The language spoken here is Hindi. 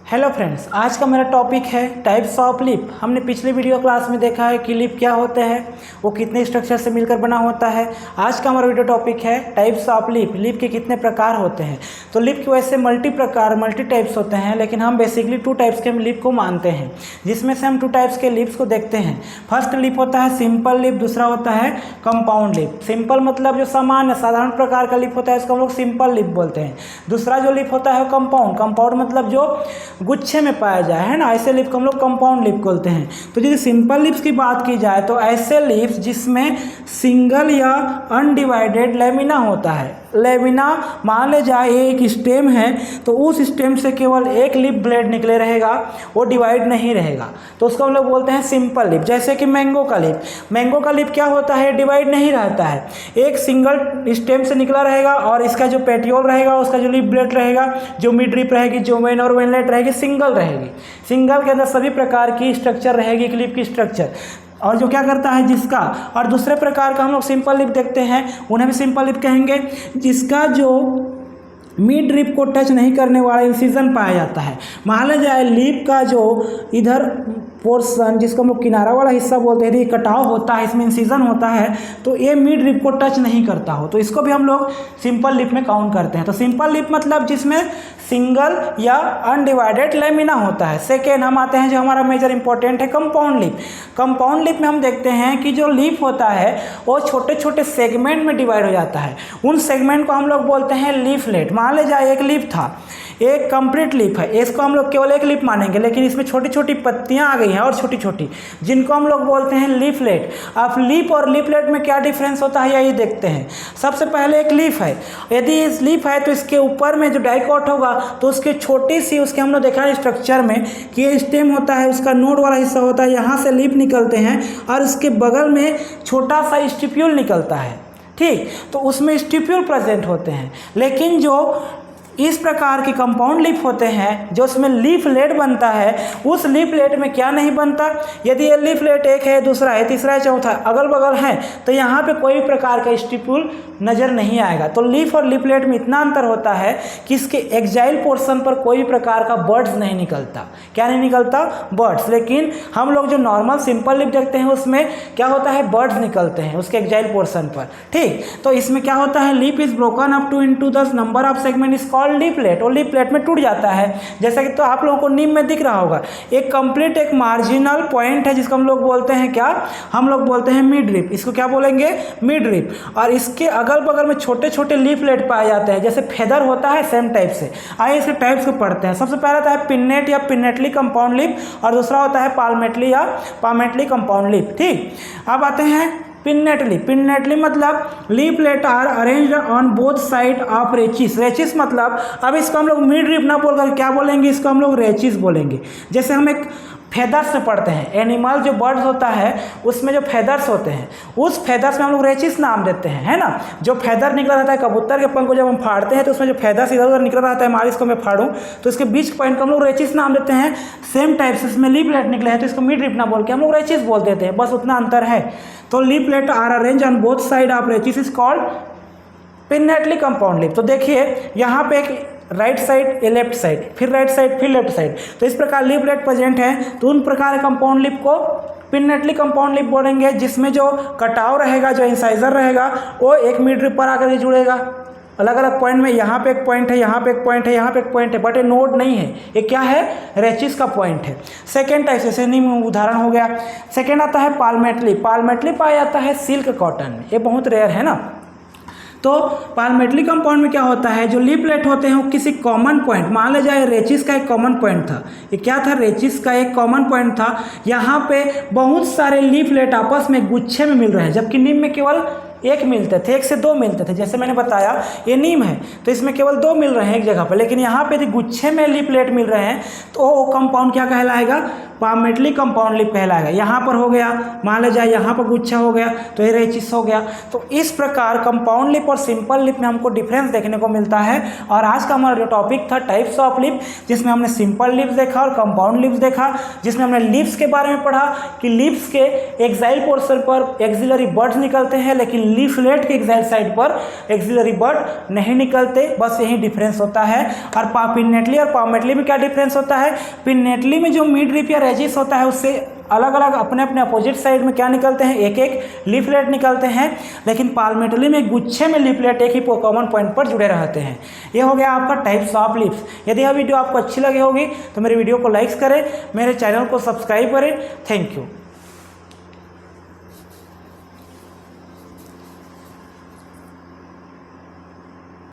हेलो फ्रेंड्स, आज का मेरा टॉपिक है टाइप्स ऑफ लीफ। हमने पिछले वीडियो क्लास में देखा है कि लीफ क्या होते हैं, वो कितने स्ट्रक्चर से मिलकर बना होता है। आज का हमारा वीडियो टॉपिक है टाइप्स ऑफ लीफ। लीफ के कितने प्रकार होते हैं। तो लीफ के वैसे मल्टी टाइप्स होते हैं, लेकिन हम बेसिकली 2 टाइप्स के लीफ को मानते हैं, जिसमें से हम 2 टाइप्स के लीव्स को देखते हैं। फर्स्ट लीफ होता है सिंपल लीफ, दूसरा होता है कंपाउंड लीफ। सिंपल मतलब जो सामान्य साधारण प्रकार का लीफ होता है, इसको हम लोग सिंपल लीफ बोलते हैं। दूसरा जो लीफ होता है कंपाउंड मतलब जो गुच्छे में पाया जाए, है ना, ऐसे लीफ को हम लोग कंपाउंड लीफ बोलते हैं। तो यदि सिंपल लीव्स की बात की जाए तो ऐसे लीव्स जिसमें सिंगल या अनडिवाइडेड लेमिना होता है। लेमिना मान ले जाए एक स्टेम है, तो उस स्टेम से केवल एक लीफ ब्लेड निकले रहेगा, वो डिवाइड नहीं रहेगा, तो उसको हम लोग बोलते हैं सिंपल लीफ। जैसे कि मैंगो का लीफ क्या होता है, डिवाइड नहीं रहता है, एक सिंगल स्टेम से निकला रहेगा और इसका जो पेटियोल रहेगा, उसका जो लीफ ब्लेड रहेगा, जो मिड लीफ रहेगी, जो वेन और वेनलेट रहेगी, सिंगल रहेगी। सिंगल के अंदर सभी प्रकार की स्ट्रक्चर रहेगी, एक लीफ की स्ट्रक्चर। और जो क्या करता है जिसका, और दूसरे प्रकार का हम लोग सिंपल लीफ देखते हैं, उन्हें भी सिंपल लीफ कहेंगे, जिसका जो मिड लीफ को टच नहीं करने वाला इंसिजन पाया जाता है। मान लिया जाए लीफ का जो इधर पोर्शन, जिसको हम लोग किनारा वाला हिस्सा बोलते हैं, यदि कटाव होता है, इसमें इंसिजन होता है, तो ये मिड लीफ को टच नहीं करता हो, तो इसको भी हम लोग सिंपल लीफ में काउंट करते हैं। तो सिंपल लीफ मतलब जिसमें सिंगल या अनडिवाइडेड लेमिना होता है। सेकेंड हम आते हैं जो हमारा मेजर इंपॉर्टेंट है कंपाउंड लीफ। कंपाउंड लीफ में हम देखते हैं कि जो लीफ होता है वो छोटे छोटे सेगमेंट में डिवाइड हो जाता है। उन सेगमेंट को हम लोग बोलते हैं लीफलेट। मान ले जाए एक लीफ था, एक कंप्लीट लीफ है, इसको हम लोग केवल एक लीफ मानेंगे, लेकिन इसमें छोटी छोटी पत्तियां आ गई हैं और छोटी छोटी, जिनको हम लोग बोलते हैं लीफलेट। अब लीफ और लीफलेट में क्या डिफरेंस होता है यही देखते हैं। सबसे पहले एक लीफ है, यदि इस लीफ है तो इसके ऊपर में जो डाइकोट होगा, तो उसके छोटी सी, उसके हम लोग देखा है स्ट्रक्चर में कि ये स्टेम होता है, उसका नोड वाला हिस्सा होता है, यहाँ से लीफ निकलते हैं और उसके बगल में छोटा सा स्टिप्यूल निकलता है, ठीक, तो उसमें स्टिप्यूल प्रेजेंट होते हैं। लेकिन जो इस प्रकार के कंपाउंड लीफ होते हैं, जो उसमें लीफलेट बनता है, उस लीफलेट में क्या नहीं बनता, यदि ये लीफलेट एक है, दूसरा है, तीसरा है, चौथा अगल बगल है, तो यहाँ पे कोई प्रकार का स्टिप्यूल नज़र नहीं आएगा। तो लीफ और लीफलेट में इतना अंतर होता है कि इसके एक्जाइल पोर्शन पर कोई प्रकार का बर्ड्स नहीं निकलता। क्या नहीं निकलता? बर्ड्स। लेकिन हम लोग जो नॉर्मल सिंपल लीफ देखते हैं उसमें क्या होता है, बर्ड्स निकलते हैं उसके एक्जाइल पोर्शन पर, ठीक। तो इसमें क्या होता है, leaf is broken up to into the number of segment is called leaflet, और लीफलेट में टूट जाता है। जैसा कि तो आप लोगों को नीम में दिख रहा होगा, एक कंप्लीट एक मार्जिनल पॉइंट है, जिसको हम लोग बोलते हैं क्या, हम लोग बोलते हैं मिड लीफ। इसको क्या बोलेंगे, मिड लीफ। और इसके अगल बगल में छोटे छोटे लीफलेट पाए जाते हैं, जैसे फेदर होता है सेम टाइप से। आइए इसके टाइप्स को पढ़ते हैं। सबसे पहला होता है पिन्नेट या पिन्नेटली कंपाउंड लीफ, और दूसरा होता है पाल्मेटली या पामेटली कंपाउंड लीफ, ठीक। अब आते हैं पिन्नेटली मतलब leaflet are arranged on both side of rachis. Rachis मतलब, अब इसको हम लोग मिड लीफ ना बोलकर क्या बोलेंगे, इसको हम लोग रेचिस बोलेंगे। जैसे हम एक फेदर्स में पढ़ते हैं, एनिमल जो बर्ड्स होता है उसमें जो फेदर्स होते हैं, उस फेदर्स में हम लोग रेचिस नाम देते हैं, है ना। जो फेदर निकला रहता है कबूतर के पंख को जब हम फाड़ते हैं, तो उसमें जो फेदर्स इधर उधर निकल रहता है, मान इसको मैं फाड़ूं तो इसके बीच पॉइंट को हम लोग रेचिस नाम देते हैं। सेम टाइप से इसमें लीफलेट निकले हैं, तो इसको मिड लीफ ना बोल के हम लोग रेचिस बोल देते हैं, बस उतना अंतर है। तो leaflet are arrange on both side of rachis is called pinnately compound leaf. तो देखिए यहाँ पे एक राइट साइड, ये लेफ्ट साइड, फिर राइट साइड, फिर लेफ्ट साइड, तो इस प्रकार लीफलेट प्रेजेंट है। तो उन प्रकार कंपाउंड लीफ को पिन्नेटली कंपाउंड लीफ बोलेंगे, जिसमें जो कटाव रहेगा, जो इंसाइजर रहेगा, वो एक मिड लीफ पर आकर के जुड़ेगा अलग अलग पॉइंट में। यहाँ पे एक पॉइंट है, यहाँ पे एक पॉइंट है, यहाँ पे एक पॉइंट है, बट ये नोड नहीं है, ये क्या है, रेचिस का पॉइंट है। सेकेंड टाइप से नहीं उदाहरण हो गया। सेकेंड आता है पाल्मेटली। पाल्मेटली पाया जाता है सिल्क कॉटन में, ये बहुत रेयर है ना। तो पाल्मेटली कंपाउंड में क्या होता है, जो लीफलेट होते हैं वो किसी कॉमन पॉइंट, मान ले जाए रेचिस का एक कॉमन पॉइंट था, ये क्या था, रेचिस का एक कॉमन पॉइंट था। यहाँ पे बहुत सारे लीफलेट आपस में गुच्छे में मिल रहे हैं, जबकि नीम में केवल एक मिलते थे, 1 से 2 मिलते थे। जैसे मैंने बताया ये नीम है, तो इसमें केवल 2 मिल रहे हैं एक जगह पर, लेकिन यहाँ पे यदि गुच्छे में लीफलेट मिल रहे हैं तो वो कंपाउंड क्या कहलाएगा, पामेटली कंपाउंड लिप कहलाएगा। यहाँ पर हो गया, मान लीजिए यहाँ पर गुच्छा हो गया तो ये रेचिस हो गया। तो इस प्रकार कंपाउंड लिप और सिंपल लिप में हमको डिफरेंस देखने को मिलता है। और आज का हमारा जो टॉपिक था टाइप्स ऑफ लिप, जिसमें हमने सिंपल लिप्स देखा और कंपाउंड लिप्स देखा, जिसमें हमने लिप्स के बारे में पढ़ा कि लिप्स के एक्साइल पोर्शन पर एक्सिलरी बड्स निकलते हैं, लेकिन लीफलेट के एक्साइल साइड पर एक्सिलरी बड नहीं निकलते। बस यही डिफरेंस होता है। और पिन्नेटली और पामेटली में क्या डिफरेंस होता है? पिन्नेटली में जो मिड रिप या रेजिस होता है उससे अलग अलग अपने अपने अपोजिट साइड में क्या निकलते हैं, एक एक लीफलेट निकलते हैं। लेकिन पाल्मेटली में गुच्छे में लीफलेट एक ही कॉमन पॉइंट पर जुड़े रहते हैं। ये हो गया आपका टाइप्स ऑफ लिप्स। यदि यह वीडियो आपको अच्छी लगी होगी तो मेरे वीडियो को लाइक करें, मेरे चैनल को सब्सक्राइब करें। Thank you.